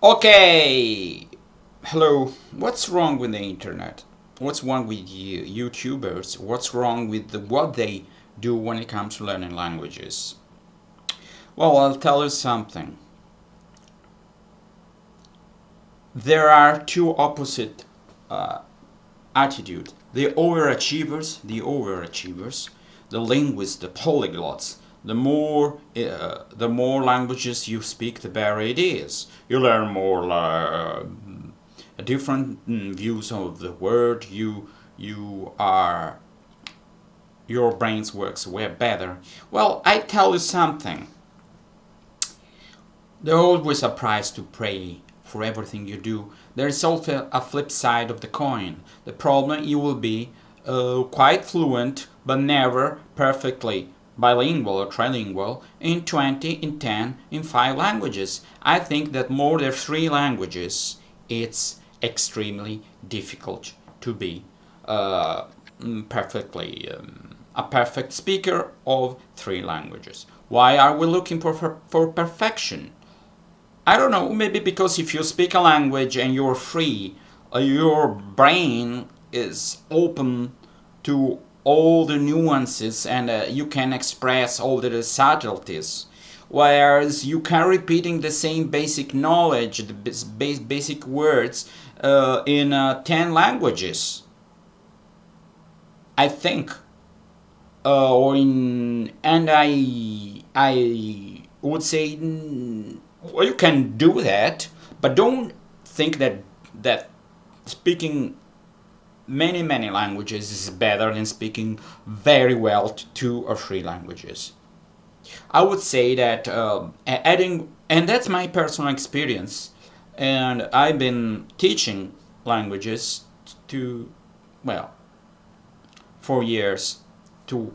Okay, hello. What's wrong with the internet? What's wrong with you, YouTubers? What's wrong with what they do when it comes to learning languages? Well, I'll tell you something. There are two opposite uh, attitudes. The overachievers, the linguists, the polyglots. The more languages you speak, the better it is. You learn more different views of the world. Your brains works way better. Well, I tell you something. There's always a price to pay for everything you do. There is also a flip side of the coin. The problem, you will be quite fluent, but never perfectly bilingual or trilingual in 20, in 10, in 5 languages. I think that more than 3 languages, it's extremely difficult to be uh, perfectly a perfect speaker of 3 languages. Why are we looking for perfection? I don't know, maybe because if you speak a language and you're free, your brain is open to all the nuances and you can express all the subtleties. Whereas you can repeating the same basic knowledge, the basic words in 10 languages. I think, I would say, well, you can do that, but don't think that speaking many languages is better than speaking very well 2 or 3 languages. I would say that adding, and that's my personal experience, and I've been teaching languages to, well, for years to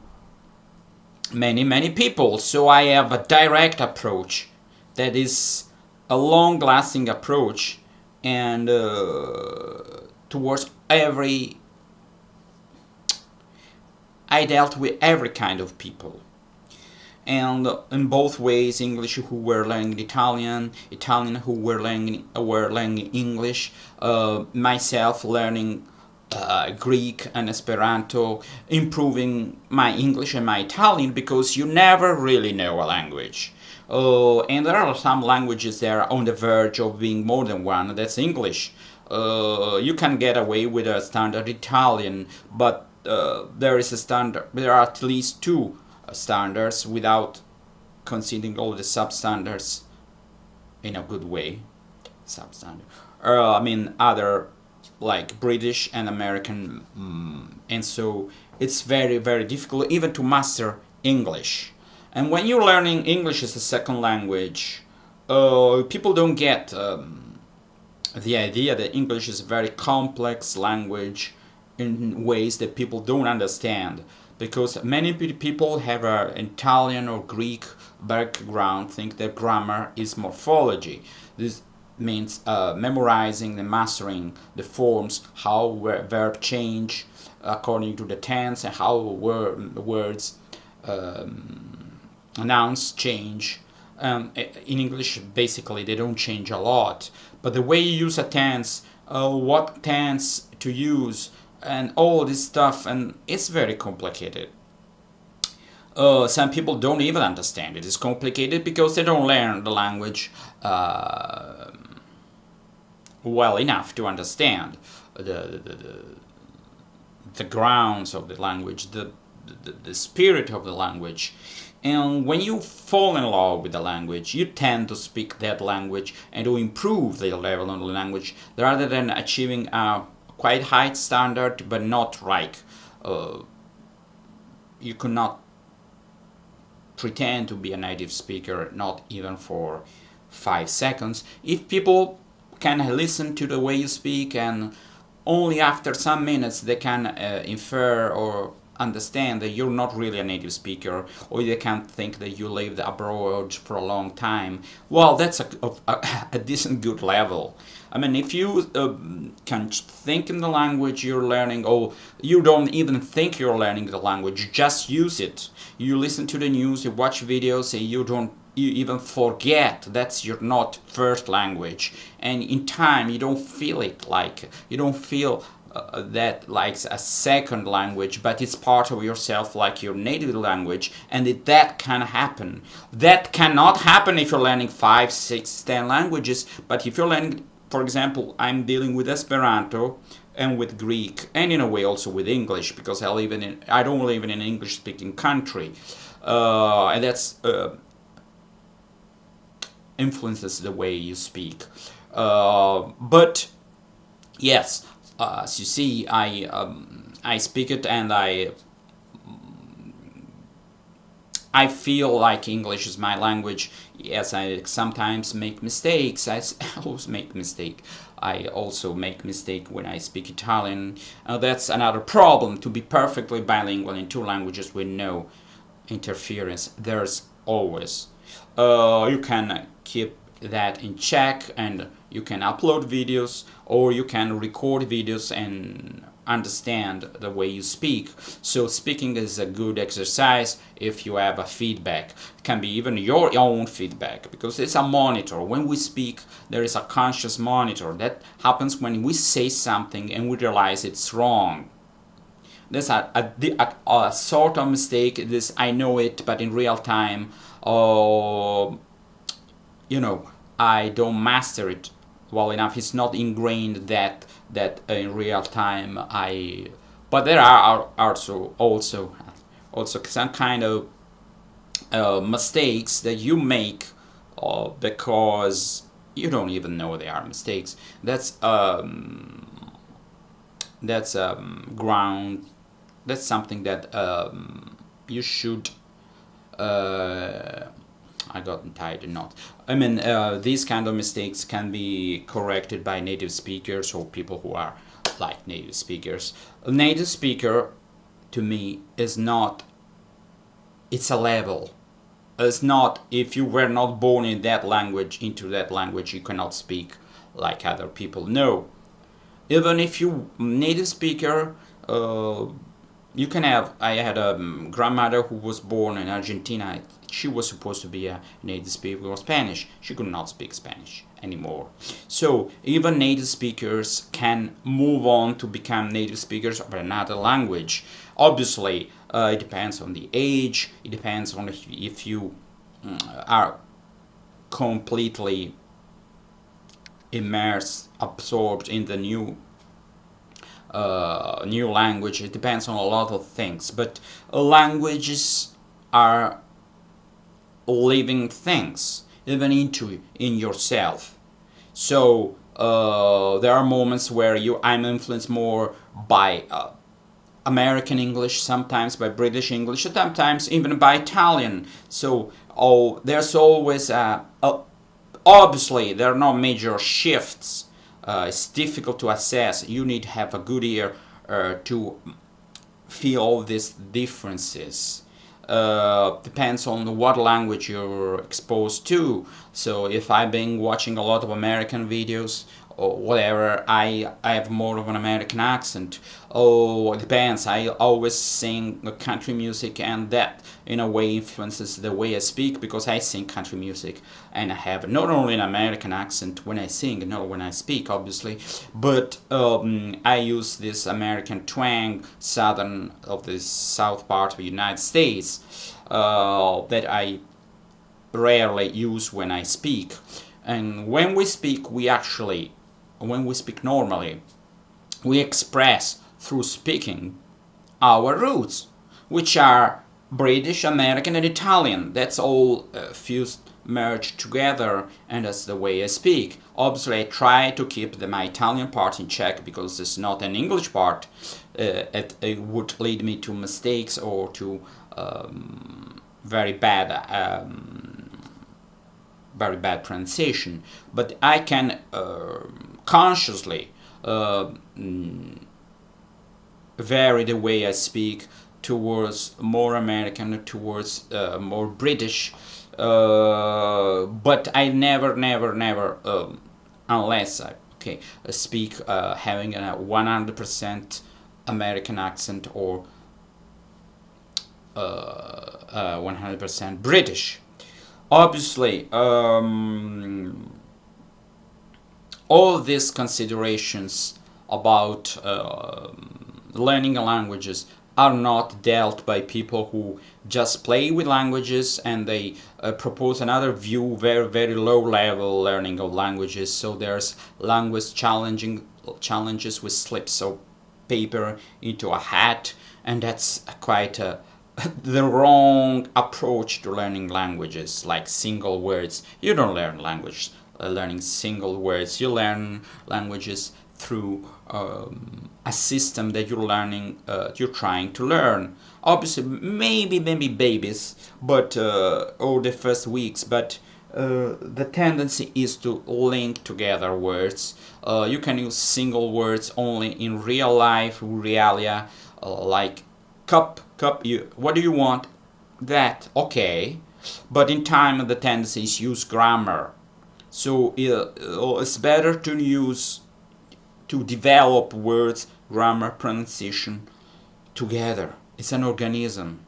many people, so I have a direct approach that is a long-lasting approach, and towards I dealt with every kind of people, and in both ways, English who were learning Italian who were learning English, myself learning Greek and Esperanto, improving my English and my Italian, because you never really know a language. And there are some languages that are on the verge of being more than one. That's English. You can get away with a standard Italian, but there is a standard. There are at least 2 standards without considering all the substandards in a good way. Substandard. I mean other, like British and American, and so it's very difficult even to master English. And when you're learning English as a second language, people don't get the idea that English is a very complex language in ways that people don't understand. Because many people have an Italian or Greek background, think that grammar is morphology. This means memorizing and mastering the forms, how verb change according to the tense, and how words, nouns change. In English, basically, they don't change a lot. But the way you use a tense, what tense to use, and all this stuff, and it's very complicated. Some people don't even understand it. It's complicated because they don't learn the language well enough to understand the grounds of the language, the spirit of the language. And when you fall in love with the language, you tend to speak that language and to improve the level of the language rather than achieving a quite high standard, but not like you could not pretend to be a native speaker, not even for 5 seconds. If people can listen to the way you speak, and only after some minutes they can infer or understand that you're not really a native speaker, or they can think that you lived abroad for a long time, well, that's a decent good level. I mean, if you can think in the language you're learning, or you don't even think you're learning the language, you just use it. You listen to the news, you watch videos, and you don't you even forget that's your not first language, and in time you don't feel it like you don't feel that like a second language, but it's part of yourself like your native language, and that can happen. That cannot happen if you're learning 5, 6, 10 languages, but if you're learning, for example, I'm dealing with Esperanto and with Greek, and in a way also with English, because I don't live in an English speaking country, and that's influences the way you speak. But yes, as you see, I speak it, and I feel like English is my language. Yes, I sometimes make mistakes. I always make mistake. I also make mistake when I speak Italian. That's another problem. To be perfectly bilingual in 2 languages with no interference, there's always. You can keep that in check, and you can upload videos, or you can record videos and understand the way you speak. So speaking is a good exercise if you have a feedback. It can be even your own feedback, because it's a monitor. When we speak, there is a conscious monitor. That happens when we say something and we realize it's wrong. That's a sort of mistake. This, I know it, but in real time, I don't master it well enough. It's not ingrained that in real time But there are also some kind of mistakes that you make because you don't even know they are mistakes. That's ground. That's something that you should. I got tied or not. I mean, these kind of mistakes can be corrected by native speakers or people who are like native speakers. A native speaker, to me, is not. It's a level. It's not, if you were not born in that language, into that language, you cannot speak like other people. No. Even if you native speaker, you can have. I had a grandmother who was born in Argentina. She was supposed to be a native speaker of Spanish. She could not speak Spanish anymore. So even native speakers can move on to become native speakers of another language. Obviously, it depends on the age. It depends on if you are completely immersed, absorbed in the new language. It depends on a lot of things. But languages are living things, even in yourself. So there are moments where I'm influenced more by American English, sometimes by British English, sometimes even by Italian. So there's always obviously there are no major shifts. It's difficult to assess. You need to have a good ear to feel all these differences. Depends on what language you're exposed to. So if I've been watching a lot of American videos or whatever, I have more of an American accent. It depends. I always sing country music, and that in a way influences the way I speak, because I sing country music and I have not only an American accent when I sing, no, when I speak, obviously, but I use this American twang, southern of the south part of the United States, that I rarely use when I speak. And when we speak, when we speak normally, we express through speaking our roots, which are British, American, and Italian. That's all fused, merged together, and that's the way I speak. Obviously, I try to keep my Italian part in check, because it's not an English part. It would lead me to mistakes or to very bad pronunciation. But I can consciously vary the way I speak towards more American, towards more British, but I never, unless I speak having a 100% American accent or 100% British. Obviously, all these considerations about learning languages are not dealt by people who just play with languages and they propose another view, very, very low level learning of languages. So there's language challenges with slips of paper into a hat, and that's quite the wrong approach to learning languages, like single words. You don't learn language learning single words. You learn languages through a system that you're trying to learn. Obviously, maybe babies, but or the first weeks, but the tendency is to link together words. You can use single words only in real life, realia, like cup. What do you want? That, okay, but in time the tendency is use grammar. So it's better to develop words, grammar, pronunciation together. It's an organism,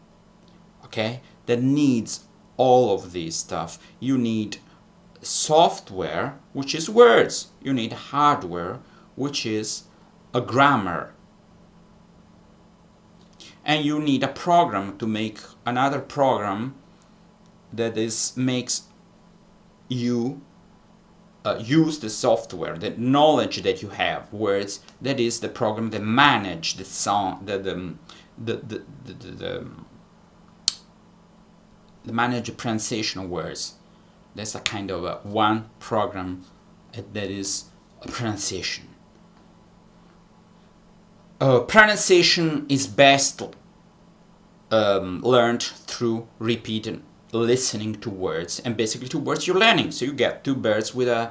okay, that needs all of this stuff. You need software, which is words. You need hardware, which is a grammar. And you need a program to make another program that makes you use the software, the knowledge that you have, words. That is the program that manage the sound, the manage the pronunciation of words. That's a kind of one program that is a pronunciation. Pronunciation is best learned through repeated listening to words, and basically to words you're learning. So you get two birds with a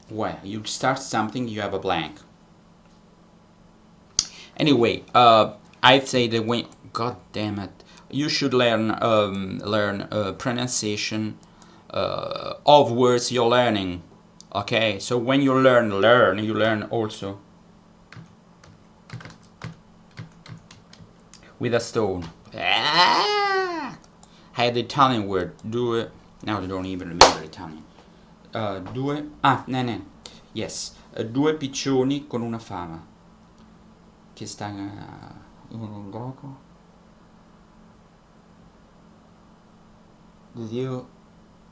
well, you start something, you have a blank. Anyway, I'd say that when, god damn it, you should learn pronunciation of words you're learning. Okay, so when you learn, you learn also with a stone. I had the Italian word, due. Now I don't even remember Italian. Yes, due piccioni con una fama. Che sta in un gioco. Dio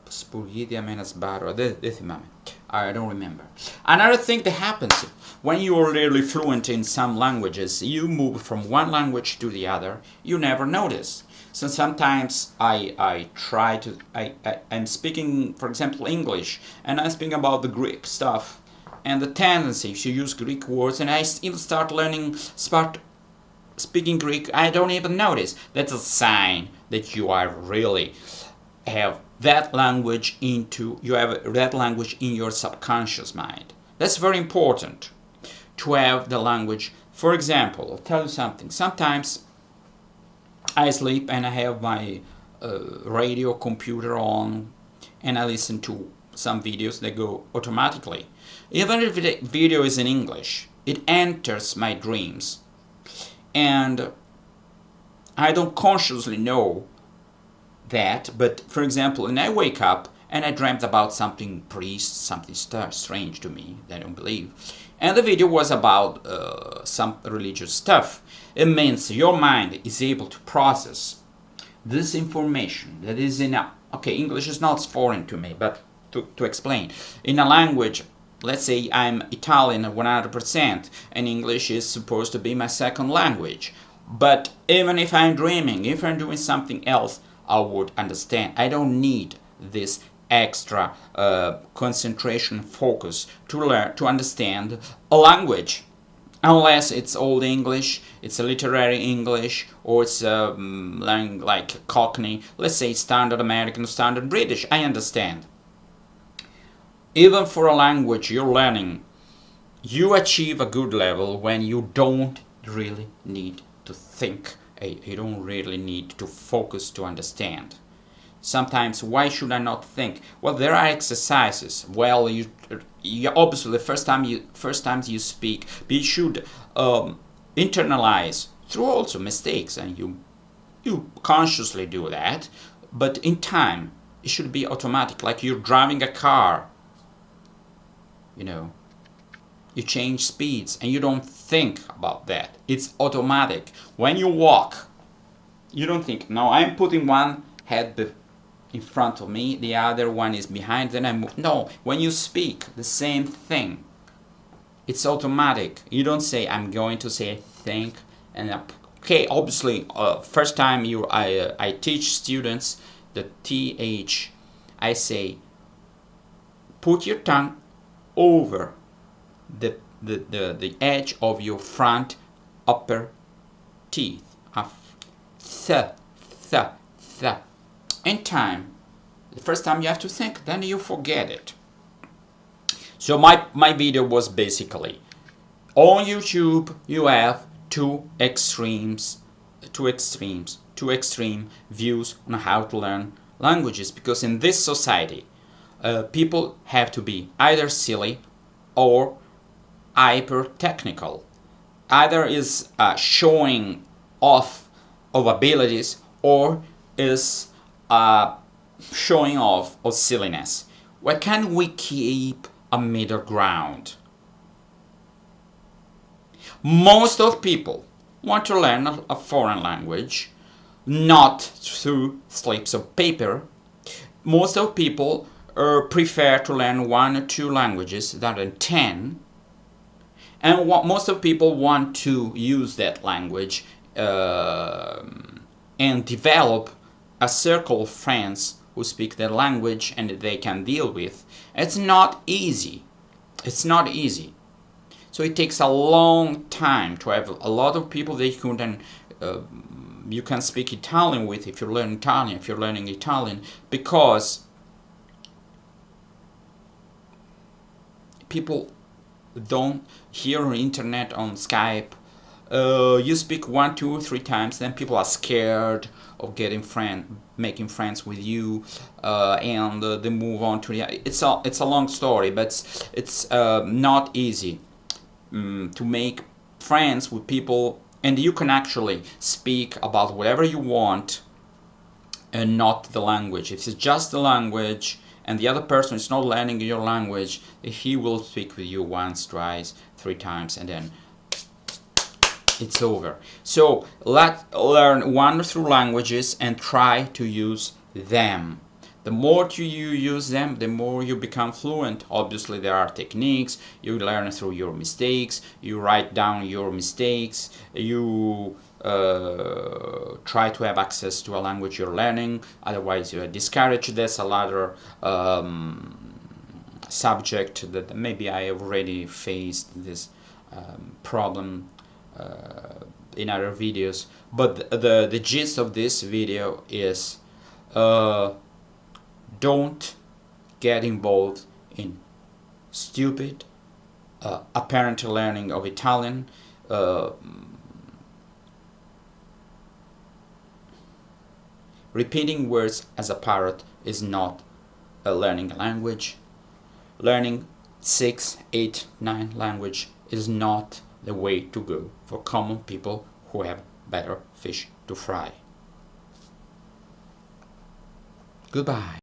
spurgiti a mena sbarro. I don't remember. Another thing that happens when you are really fluent in some languages, you move from one language to the other, you never notice. So sometimes I'm speaking, for example, English, and I'm speaking about the Greek stuff, and the tendency to use Greek words, and I still start speaking Greek, I don't even notice. That's a sign that you are really have that language in your subconscious mind. That's very important to have the language. For example, I'll tell you something. Sometimes I sleep and I have my radio computer on and I listen to some videos that go automatically. Even if the video is in English, it enters my dreams. And I don't consciously know that, but for example, when I wake up and I dreamt about something strange to me, I don't believe, and the video was about some religious stuff, it means your mind is able to process this information that is in a, okay, English is not foreign to me, but to explain, in a language, let's say I'm Italian 100% and English is supposed to be my second language, but even if I'm dreaming, if I'm doing something else, I would understand. I don't need this extra concentration focus to learn to understand a language, unless it's Old English, it's a literary English, or it's like Cockney, let's say Standard American, Standard British. I understand. Even for a language you're learning, you achieve a good level when you don't really need to think. You don't really need to focus to understand. Sometimes, why should I not think? Well, there are exercises. Well, you obviously the first times you speak, but you should internalize through also mistakes, and you consciously do that. But in time, it should be automatic, like you're driving a car. You know, you change speeds and you don't think about that. It's automatic. When you walk, you don't think, no, I'm putting one head in front of me, the other one is behind, then I move. No, when you speak, the same thing. It's automatic. You don't say, I'm going to say think, and okay, obviously, first time I teach students the TH, I say, put your tongue over the edge of your front upper teeth. Th. In time, the first time you have to think, then you forget it. So my video was basically, on YouTube you have two extreme views on how to learn languages, because in this society people have to be either silly or hyper technical. Either is showing off of abilities, or is showing off of silliness. Why can't we keep a middle ground? Most of people want to learn a foreign language, not through slips of paper. Most of people prefer to learn 1 or 2 languages rather than 10. And most of people want to use that language and develop a circle of friends who speak that language and that they can deal with. It's not easy. It's not easy. So it takes a long time to have a lot of people that you can speak Italian with if you learn Italian, if you're learning Italian, because people don't hear on internet, on Skype. You speak 1, 2, 3 times, then people are scared of making friends with you, and they move on to the. It's a long story, but it's not easy to make friends with people, and you can actually speak about whatever you want, and not the language. If it's just the language, and the other person is not learning your language, he will speak with you once, twice, 3 times, and then it's over. So let's learn 1 or 2 languages and try to use them. The more you use them, the more you become fluent. Obviously, there are techniques. You learn through your mistakes. You write down your mistakes. You try to have access to a language you're learning. Otherwise, you discourage this. Another subject that maybe I have already faced this problem in other videos. But the gist of this video is don't get involved in stupid apparent learning of Italian. Repeating words as a parrot is not learning a language. Learning 6, 8, 9 language is not the way to go for common people who have better fish to fry. Goodbye.